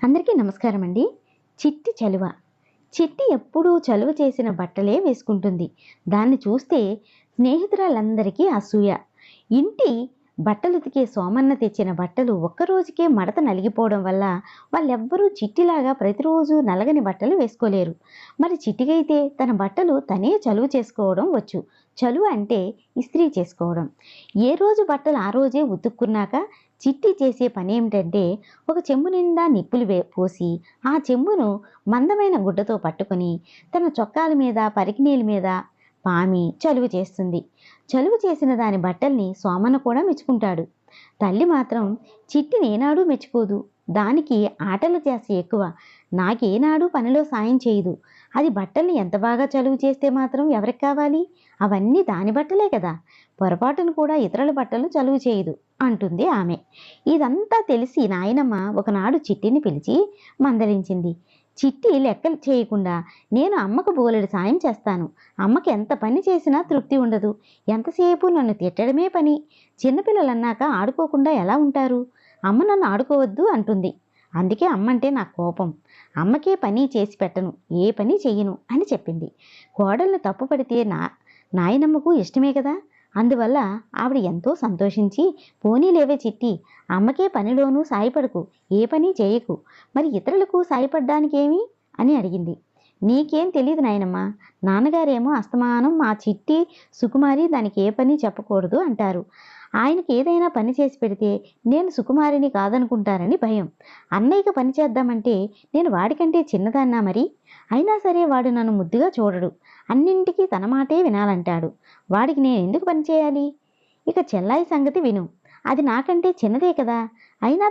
అందరికీ నమస్కారం అండి. చిట్టి చలువ. చిట్టి ఎప్పుడూ చలువ చేసిన బట్టలే వేసుకుంటుంది. దాన్ని చూస్తే స్నేహితురాలందరికీ అసూయ. ఇంటి బట్టలు ఉతికే సోమన్న తెచ్చిన బట్టలు ఒక్కరోజుకే మడత నలిగిపోవడం వల్ల వాళ్ళెవ్వరూ చిట్టిలాగా ప్రతిరోజు నలగని బట్టలు వేసుకోలేరు. మరి చిట్టికైతే తన బట్టలు తనే చలువ చేసుకోవడం వచ్చు. చలువ అంటే ఇస్త్రీ చేసుకోవడం. ఏ రోజు బట్టలు ఆ రోజే ఉతుక్కున్నాక చిట్టి చేసే పని ఏమిటంటే, ఒక చెంబు నిండా నిప్పులు పోసి ఆ చెంబును మందమైన గుడ్డతో పట్టుకొని తన చొక్కాల మీద పరికిణీల మీద పామి చలువ చేస్తుంది. చలువ చేసిన దాని బట్టల్ని సోమన్న కూడా మెచ్చుకుంటాడు. తల్లి మాత్రం చిట్టిని ఏనాడూ మెచ్చుకోదు. దానికి ఆటల ధ్యాస ఎక్కువ. నాకేనాడు పనిలో సాయం చేయదు. అది బట్టల్ని ఎంత బాగా చలువ చేస్తే మాత్రం ఎవరికి కావాలి? అవన్నీ దాని బట్టలే కదా. పొరపాటును కూడా ఇతరుల బట్టలు చలువ చేయదు అంటుంది ఆమె. ఇదంతా తెలిసి నాయనమ్మ ఒకనాడు చిట్టిని పిలిచి మందలించింది. చిట్టి లెక్కలు చేయకుండా, నేను అమ్మకు బోలెడు సాయం చేస్తాను. అమ్మకి ఎంత పని చేసినా తృప్తి ఉండదు. ఎంతసేపు నన్ను తిట్టడమే పని. చిన్నపిల్లలన్నాక ఆడుకోకుండా ఎలా ఉంటారు? అమ్మ నన్ను ఆడుకోవద్దు అంటుంది. అందుకే అమ్మంటే నాకు కోపం. అమ్మకే పని చేసి పెట్టను, ఏ పని చెయ్యను అని చెప్పింది. కోడల్ని తప్పుపడితే నాయనమ్మకు ఇష్టమే కదా. అందువల్ల ఆవిడ ఎంతో సంతోషించి, పోనీలేవే చిట్టి, అమ్మకే పనిలోనూ సాయపడకు, ఏ పని చేయకు, మరి ఇతరులకు సాయపడ్డానికేమి అని అడిగింది. నీకేం తెలియదు నాయనమ్మ. నాన్నగారేమో అస్తమానం మా చిట్టి సుకుమారి దానికి ఏ పని చెప్పకూడదు అంటారు. ఆయనకి ఏదైనా పని చేసి పెడితే నేను సుకుమారిని కాదనుకుంటారని భయం. అన్నయ్యకి పని చేద్దామంటే నేను వాడికంటే చిన్నదాన్నా మరి. అయినా సరే వాడు నన్ను ముద్దుగా చూడడు. అన్నింటికీ తన మాటే వినాలంటాడు. వాడికి నేను ఎందుకు పని చేయాలి? ఇక చెల్లాయి సంగతి విను. అది నాకంటే చిన్నదే కదా. అయినా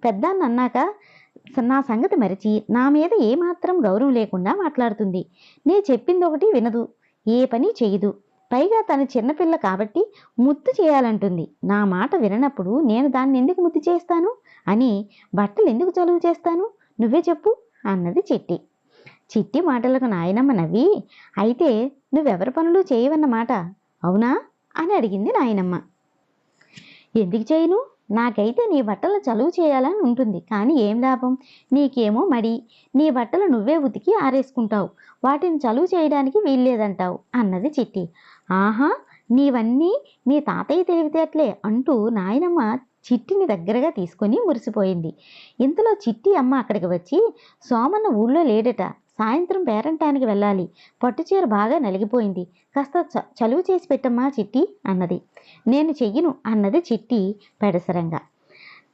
పెద్దాన్నన్నాక నా సంగతి మరిచి నా మీద ఏమాత్రం గౌరవం లేకుండా మాట్లాడుతుంది. నేను చెప్పింది ఒకటి వినదు, ఏ పని చెయ్యదు. పైగా తన చిన్నపిల్ల కాబట్టి ముద్దు చేయాలంటుంది. నా మాట విననప్పుడు నేను దాన్ని ఎందుకు ముద్దు చేస్తాను అని బట్టలు ఎందుకు చలువ చేస్తాను? నువ్వే చెప్పు అన్నది చిట్టి. చిట్టి మాటలకు నాయనమ్మ నవ్వి, అయితే నువ్వెవరి పనులు చేయవన్నమాట, అవునా అని అడిగింది నాయనమ్మ. ఎందుకు చేయను? నాకైతే నీ బట్టలు చలువ చేయాలని ఉంటుంది. కానీ ఏం లాభం? నీకేమో మడి. నీ బట్టలు నువ్వే ఉతికి ఆరేసుకుంటావు. వాటిని చలువ చేయడానికి వీల్లేదంటావు అన్నది చిట్టి. ఆహా, నీవన్నీ మీ తాతయ్య తెలివితేటలే అంటూ నాయనమ్మ చిట్టిని దగ్గరగా తీసుకొని మురిసిపోయింది. ఇంతలో చిట్టి అమ్మ అక్కడికి వచ్చి, సోమన్న ఊళ్ళో లేడట, సాయంత్రం పేరంటానికి వెళ్ళాలి, పట్టుచీర బాగా నలిగిపోయింది, కాస్త చలువ చేసి పెట్టమ్మా చిట్టి అన్నది. నేను చెయ్యను అన్నది చిట్టి పెడసరంగా.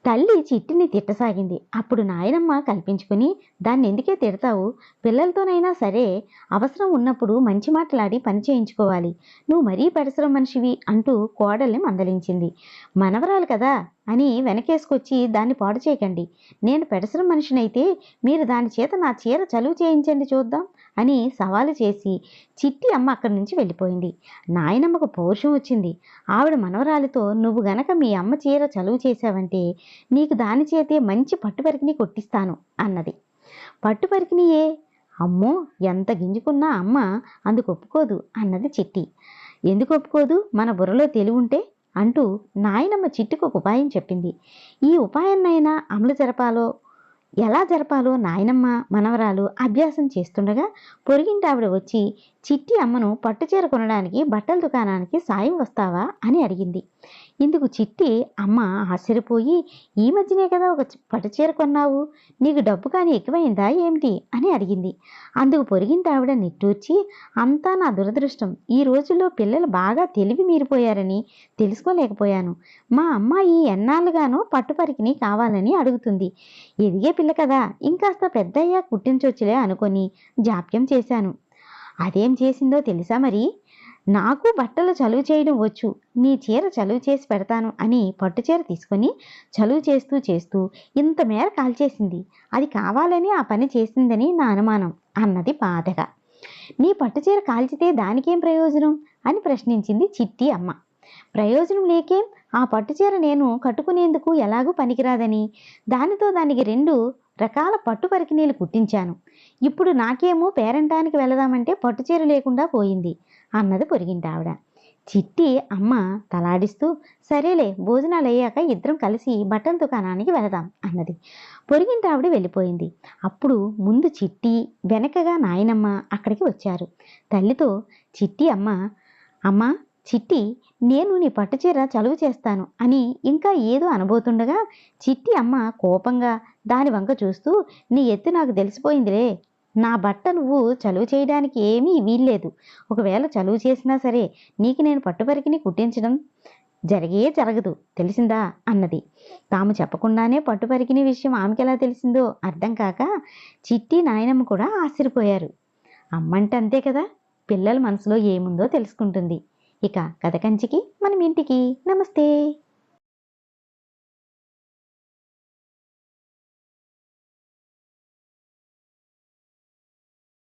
తల్లి చిట్టిని తిట్టసాగింది. అప్పుడు నాయనమ్మ కల్పించుకుని, దాన్ని ఎందుకే తిడతావు? పిల్లలతోనైనా సరే అవసరం ఉన్నప్పుడు మంచి మాటలాడి పని చేయించుకోవాలి. నువ్వు మరీ పెడసరం మనిషివి అంటూ కోడల్ని మందలించింది. మనవరాలు కదా అని వెనకేసుకొచ్చి దాన్ని పాడు చేయకండి. నేను పెడసరం మనిషినైతే మీరు దాని చేత నా చీర చలువ చేయించండి చూద్దాం అని సవాలు చేసి చిట్టి అమ్మ అక్కడి నుంచి వెళ్ళిపోయింది. నాయనమ్మకు పౌరుషం వచ్చింది. ఆవిడ మనవరాలితో, నువ్వు గనక మీ అమ్మ చీర చలువ చేశావంటే నీకు దాని చేతే మంచి పట్టుపరికిని కొట్టిస్తాను అన్నది. పట్టుపరికినియే? అమ్మో, ఎంత గింజుకున్నా అమ్మ అందుకు ఒప్పుకోదు అన్నది చిట్టి. ఎందుకు ఒప్పుకోదు? మన బుర్రలో తెలివుంటే అంటూ నాయనమ్మ చిట్టుకు ఒక ఉపాయం చెప్పింది. ఈ ఉపాయాన్నైనా అమలు ఎలా జరపాలో నాయనమ్మ మనవరాలు అభ్యాసం చేస్తుండగా పొరిగింటి ఆవిడ వచ్చి చిట్టి అమ్మను పట్టుచీర కొనడానికి బట్టల దుకాణానికి సాయం వస్తావా అని అడిగింది. ఇందుకు చిట్టి అమ్మ ఆశ్చర్యపోయి, ఈ మధ్యనే కదా ఒక పట్టుచీర కొన్నావు, నీకు డబ్బు కానీ ఎక్కువైందా ఏమిటి అని అడిగింది. అందుకు పొరిగింటి ఆవిడ నిట్టూర్చి, అంతా నా దురదృష్టం. ఈ రోజుల్లో పిల్లలు బాగా తెలివి మీరిపోయారని తెలుసుకోలేకపోయాను. మా అమ్మాయి ఎన్నాళ్ళుగానో పట్టుపరికిని కావాలని అడుగుతుంది. ఎదిగే పిల్ల కదా, ఇంకాస్త పెద్దయ్యా కుట్టించొచ్చులే అనుకొని జాప్యం చేశాను. అదేం చేసిందో తెలుసా మరి? నాకు బట్టలు చలువ చేయడం వచ్చు, నీ చీర చలువ చేసి పెడతాను అని పట్టుచీర తీసుకొని చలువ చేస్తూ చేస్తూ ఇంత మేర కాల్చేసింది. అది కావాలని ఆ పని చేసిందని నా అనుమానం అన్నది బాధగా. నీ పట్టుచీర కాల్చితే దానికేం ప్రయోజనం అని ప్రశ్నించింది చిట్టి అమ్మ. ప్రయోజనం లేకేం? ఆ పట్టుచీర నేను కట్టుకునేందుకు ఎలాగూ పనికిరాదని దానితో దానికి 2 రకాల పట్టు పరికిణీలు కుట్టించాను. ఇప్పుడు నాకేమో పేరంటానికి వెళదామంటే పట్టుచీర లేకుండా పోయింది. అన్నది పొరిగింటి ఆవిడ. చిట్టి అమ్మ తలాడిస్తూ సరేలే భోజనాలు అయ్యాక ఇద్దరం కలిసి బట్టల దుకాణానికి వెళదాం అన్నది. పొరిగింటి ఆవిడ వెళ్ళిపోయింది. అప్పుడు ముందు చిట్టి వెనకగా నాయనమ్మ అక్కడికి వచ్చారు. తల్లితో చిట్టి అమ్మ చిట్టి నేను నీ పట్టుచీర చలువ చేస్తాను అని ఇంకా ఏదో అనబోతుండగా చిట్టి అమ్మ కోపంగా దాని వంక చూస్తూ నీ ఎత్తు నాకు తెలిసిపోయిందిలే, నా బట్ట నువ్వు చలువ చేయడానికి ఏమీ వీల్లేదు. ఒకవేళ చలువ చేసినా సరే నీకు నేను పట్టుపరికిని కుట్టించడం జరగదు తెలిసిందా అన్నది. తాము చెప్పకుండానే పట్టుపరికిని విషయం ఆమెకెలా తెలిసిందో అర్థం కాక చిట్టి నాయనమ్మ కూడా ఆశ్చర్యపోయారు. అమ్మంటే అంతే కదా, పిల్లల మనసులో ఏముందో తెలుసుకుంటుంది. ఇక కథ కంచికి మనం ఇంటికి. నమస్తే.